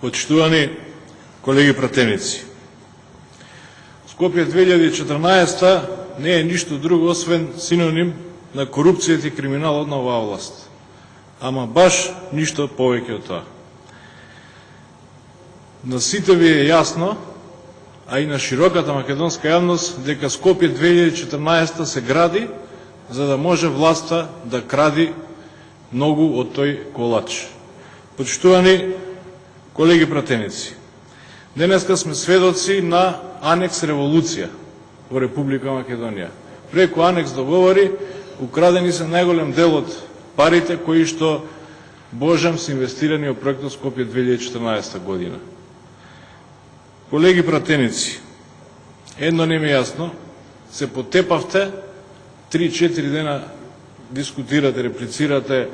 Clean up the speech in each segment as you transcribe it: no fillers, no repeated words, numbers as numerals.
Почитувани колеги пратеници, Скопје 2014 не е ништо друго освен синоним на корупцијата и криминалот на оваа власт. Ама баш ништо повеќе од тоа. На сите ви е јасно, а и на широката македонска јавност, дека Скопје 2014 се гради за да може власта да кради многу од тој колач. Почитувани колеги пратеници, денеска сме сведоци на анекс револуција во Република Македонија. Преку анекс договори украдени се најголем дел од парите кои што божам се инвестирани во проектот Скопје 2014 година. Колеги пратеници, едно не ми е јасно, се потепавте, 3-4 дена дискутирате, реплицирате,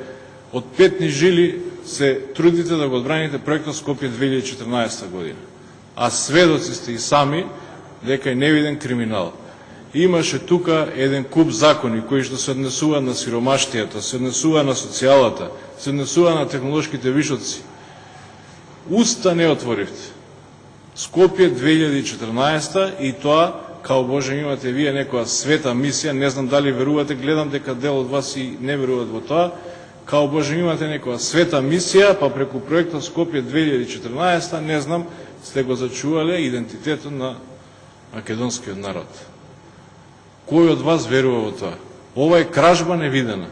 од петни жили се трудите да го одбраните проектот Скопје 2014 година. А сведоци сте и сами дека е невиден криминал. Имаше тука еден куп закони кои што се однесува на сиромаштијата, се однесува на социјалата, се однесува на технолошките вишоци. Уста не отворивте. Скопје 2014 и тоа, као Боже имате вие некоја света мисија, не знам дали верувате, гледам дека дел од вас и не веруват во тоа, као Боже имате некоја света мисија, па преку проектот Скопје 2014, не знам, сте го зачувале идентитетот на македонскиот народ. Кој од вас верува во тоа? Ова е кражба невидена.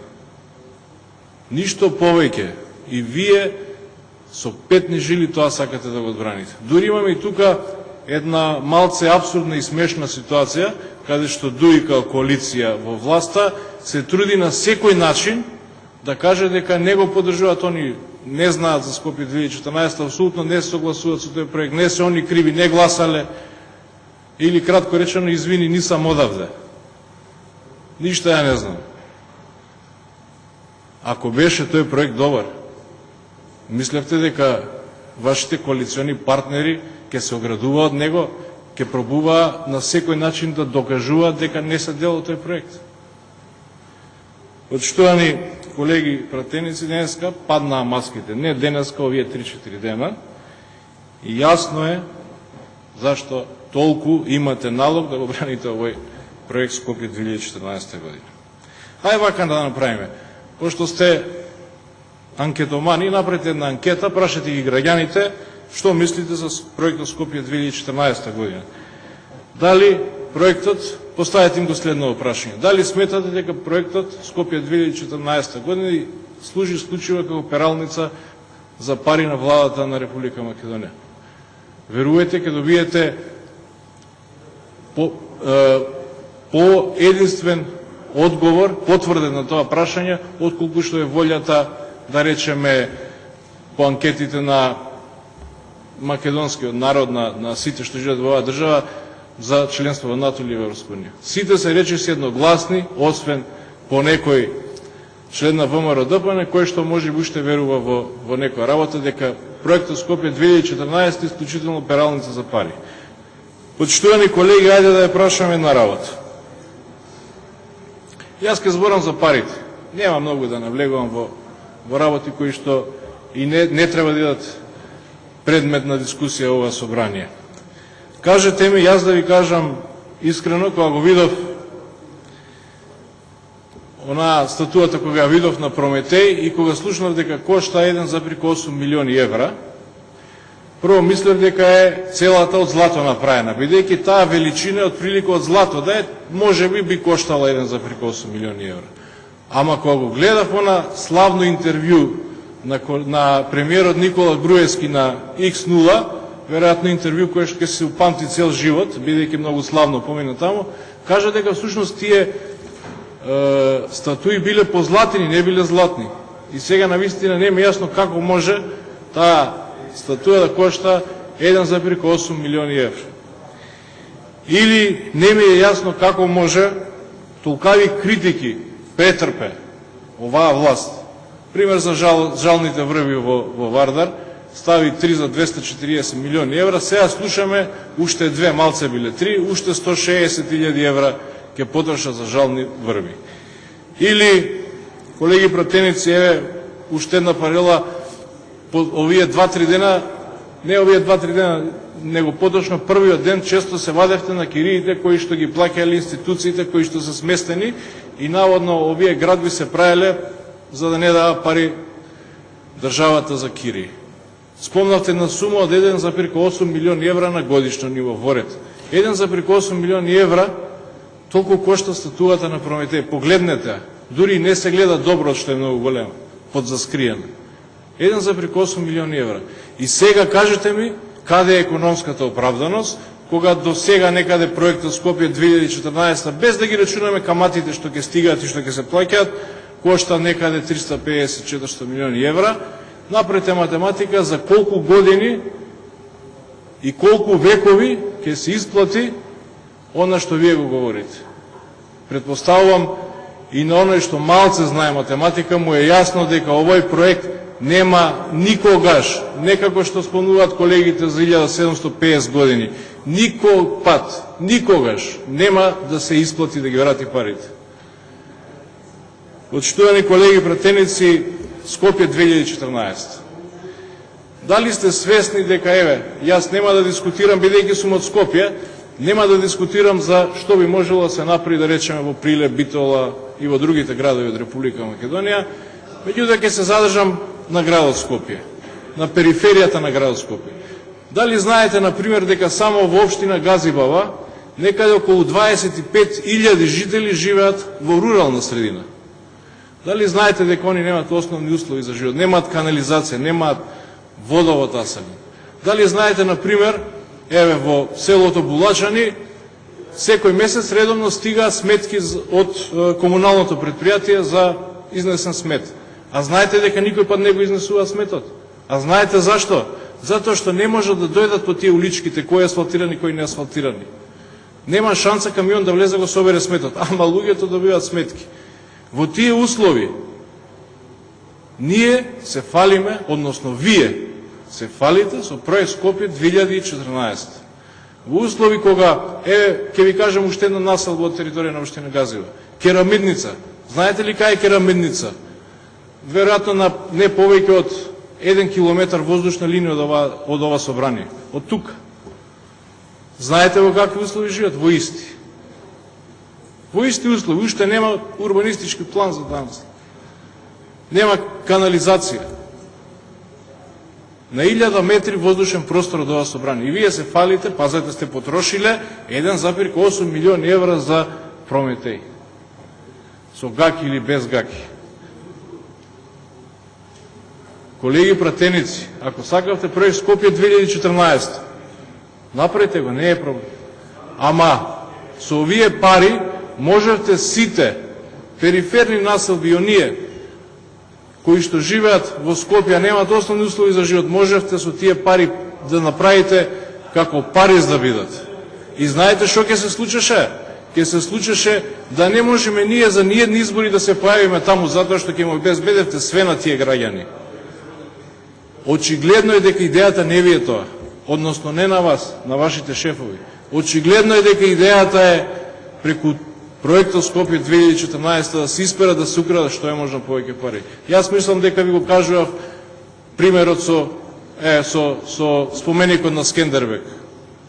Ништо повеќе. И вие со петни жили тоа сакате да го одбраните. Дури имаме и тука една малце абсурдна и смешна ситуација, каде што ДУИ као коалиција во власта се труди на секој начин да каже дека не го поддржуваат, они не знаат за Скопје 2014, апсолутно не се согласуваат со тој проект, не се они криви, не гласале, или кратко речено, извини, нисам одавде. Ништо ја не знам. Ако беше тој проект добар, мислевте дека вашите коалициони партнери ќе се оградуваат од него, ќе пробуваа на секој начин да докажуваат дека не се дел од тој проект. Почитувани колеги пратеници, денеска паднаа маските. Не денеска, овие 3-4 дена. И јасно е зашто толку имате налог да го браните овој проект Скопје 2014 година. Хај вака да направиме. Пошто сте анкетомани, направите една анкета, прашете ги граѓаните што мислите за проектот Скопје 2014 година. Дали проектот, поставете им го следно прашање, дали сметате дека проектот Скопје 2014 година служи исклучиво како пералница за пари на владата на Република Македонија? Верувате ќе добиете по единствен одговор, потврден на тоа прашање, отколку што е волјата, да речеме, по анкетите на македонскиот народ, на сите што живеат во оваа држава, за членство во НАТО или во Европска унија. Сите се речиси едногласни, освен по некој член на ВМРО-ДПМНЕ, кој што може би уште верува во некоја работа, дека проектот Скопје 2014 е исклучително пералница за пари. Почитувани колеги, ајде да ја прашаме една работа. Јас ке зборам за парите. Нема многу да навлегувам во работи кои што и не треба да бидат предмет на дискусија ова собрание. Кажете ми, јас да ви кажам искрено, кога го видов онаа статуата, кога ја видов на Прометеј и кога слушнав дека кошта 1,8 милиони евра, прво мислев дека е целата од злато направена, бидејќи таа величина е од прилика од злато, да е, може би коштала 1,8 милиони евра. Ама кога го гледав она славно интервју на премиерот Никола Груевски на X0, веројатно интервју кој што ќе се упамти цел живот, бидејќи многу славно помина таму, кажа дека всушност тие статуи биле позлатени, не биле златни. И сега навистина не ми е јасно како може таа статуја да кошта 1,8 милиони евра. Или не ми е јасно како може толкави критики претрпе оваа власт. Пример за жалните врви во Вардар, стави 3 за 240 милиони евра, сега слушаме уште 2, малце биле 3, уште 160.000 евра ќе потроша за жални врви. Или, колеги пратеници, еве, уште една парела, овие 2-3 дена не овие 2-3 дена, него поточно првиот ден често се вадевте на кириите кои што ги плаќале институциите кои што се сместени и наводно овие градби се правеле за да не дава пари државата за кири. Спомнавте на сума од 1,8 милиони евра на годишно ниво во ред. 1,8 милиони евра толку кошта статуата на Прометеј. Погледнете, дури не се гледа добро што е многу големо, под заскриено. 1,8 милиони евра. И сега кажете ми каде е економската оправданост, кога до сега некаде проектот Скопје 2014, без да ги рачунаме каматите што ќе стигаат и што ќе се плаќаат, кошта некаде 350-400 милиони евра. Направете математика за колку години и колку векови ќе се исплати она што вие го говорите. Предпоставувам и на оној што малце знае математика му е јасно дека овој проект нема никогаш, некако што спомнуваат колегите за 1750 години, никој пат, никогаш нема да се исплати да ги врати парите. Почитувани колеги пратеници, Скопје 2014. Дали сте свесни дека, еве, јас нема да дискутирам, бидејќи сум од Скопје, нема да дискутирам за што би можело да се направи, да речеме, во Прилеп, Битола и во другите градови од Република Македонија, меѓутоа ќе се задржам на градот Скопје, на периферијата на градот Скопје. Дали знаете, например, дека само во општина Газибава некаде околу 25.000 жители живеат во рурална средина? Дали знаете дека они немаат основни услови за живот, немаат канализација, немаат водовод-асани? Дали знаете, например, еве во селото Булачани, секој месец редовно стигаат сметки од комуналното предпријатие за изнесен смет. А знаете дека никој пат не го изнесува сметот. А знаете зашто? Затоа што не може да дојдат по тие уличките, кои асфалтирани, кои не асфалтирани. Нема шанса камион да влезе го собере сметот, ама луѓето добиваат сметки. Во тие услови ние се фалиме, односно вие се фалите со проект Скопје 2014. Во услови кога, ќе ви кажам уште една населба од територија на општина Газива. Керамидница. Знаете ли кај е Керамидница? Веројатно на не повеќе од 1 километар воздушна линија од ова собрание. Од тука. Знаете во какви услови живеат? Во исти. Во исти услови, уште нема урбанистички план за данас. Нема канализација. На 1000 метри воздушен простор од ова собрание. И вие се фалите, пазете, сте потрошиле 1,8 милиони евра за Прометеј. Со гаки или без гаки. Колеги пратеници, ако сакавте проект Скопје 2014, направете го, не е проблем. Ама, со овие пари можете сите периферни населби и оние кои што живеат во Скопје, немаат основни услови за живот, можете со тие пари да направите како Париз да бидат. И знаете што ќе се случеше? Ќе се случеше да не можеме ние за ниедни избори да се појавиме таму, затоа што ќе му обезбедевте све на тие граѓани. Очигледно е дека идејата не ви е тоа, односно не на вас, на вашите шефови. Очигледно е дека идејата е преку проектот Скопје 2014 да се испера, да се украда што е можно повеќе пари. Јас мислам дека ви го кажував примерот со споменикот на Скендербек.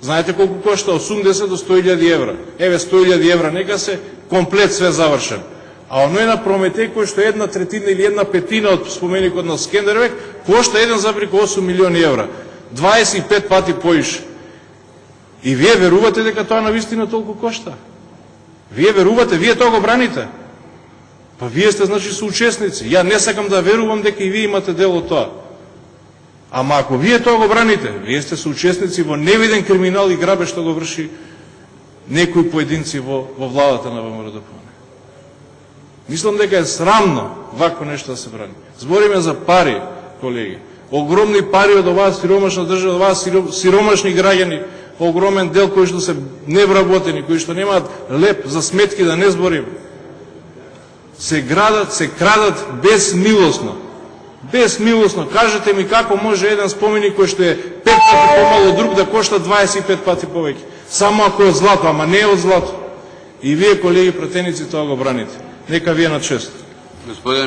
Знаете колку кошта? 80 до 100.000 евра. Еве 100.000 евра, нека се комплет све завршен. А оној на Прометеј, кој што е 1/3 или 1/5 од споменикот на Скендербек, кошта 1,8 милиони евра. 25 пати поише. И вие верувате дека тоа навистина толку кошта? Вие верувате, вие тоа го браните? Па вие сте, значи, соучесници. Ја не сакам да верувам дека и вие имате дел од тоа. Ама ако вие тоа го браните, вие сте соучесници во невиден криминал и грабеж што го врши некои поединци во владата на ВМРО-ДПМНЕ. Мислам дека е срамно вакво нешто да се брани. Збориме за пари, колеги. Огромни пари од оваа сиромашна држава, од оваа сиромашни граѓани, огромен дел кои што се невработени, кои што немаат леп за сметки, да не зборим. Се крадат безмилосно. Безмилосно. Кажете ми како може еден споменик кој што е 5 пати помало од друг да кошта 25 пати повеќе. Само ако е од злато, ама не е од злато. И вие, колеги пратеници, тоа го браните. Нека ви е на чест.